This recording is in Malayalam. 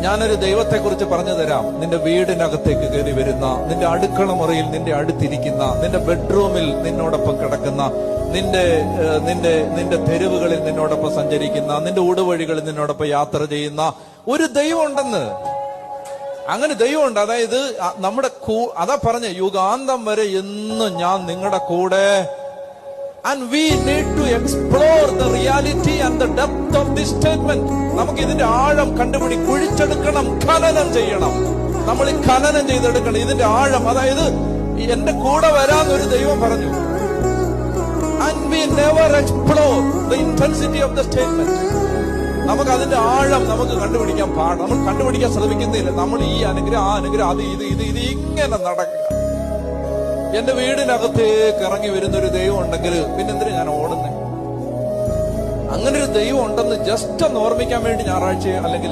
ഞാനൊരു ദൈവത്തെക്കുറിച്ച് പറഞ്ഞു തരാം. നിന്റെ വീടിനകത്തേക്ക് കയറി വരുന്ന, നിന്റെ അടുക്കള മുറിയിൽ നിന്റെ അടുത്തിരിക്കുന്ന, നിന്റെ ബെഡ്റൂമിൽ നിന്നോടൊപ്പം കിടക്കുന്ന, നിന്റെ തെരുവുകളിൽ നിന്നോടൊപ്പം സഞ്ചരിക്കുന്ന, നിന്റെ ഊടുവഴികളിൽ നിന്നോടൊപ്പം യാത്ര ചെയ്യുന്ന ഒരു ദൈവം ഉണ്ടെന്ന്. അങ്ങനെ ദൈവമുണ്ട്. അതായത് നമ്മുടെ അതാ പറഞ്ഞ യുഗാന്തം വരെ എന്നും ഞാൻ നിങ്ങളുടെ കൂടെ. And we need to explore the reality and the depth of this statement. നമുക്ക് ഇതിന്റെ ആഴം കുഴിച്ചെടുക്കണം, ഖനനം ചെയ്യണം. നമ്മൾ ഈ ഖനനം ചെയ്തെടുക്കണം ഇതിന്റെ ആഴം. അതായത് എന്റെ കൂടെ വരാന്നൊരു ദൈവം പറഞ്ഞു. And we never explore the intensity of the statement. നമുക്ക് അതിന്റെ ആഴം കണ്ടുപിടിക്കാൻ പാടാം. നമ്മൾ കണ്ടുപിടിക്കാൻ ശ്രമിക്കുന്നില്ല. നമ്മൾ ഈ അനുഗ്രഹം, ആ അനുഗ്രഹം, അത് ഇത് ഇങ്ങനെ നടക്കുക. എന്റെ വീടിനകത്തേക്ക് ഇറങ്ങി വരുന്നൊരു ദൈവം ഉണ്ടെങ്കിൽ പിന്നെന്തിനാ ഞാൻ ഓടുന്നേ? അങ്ങനെ ഒരു ദൈവം ഉണ്ടെന്ന് ജസ്റ്റ് ഒന്ന് ഓർമ്മിക്കാൻ വേണ്ടി ഞായറാഴ്ച അല്ലെങ്കിൽ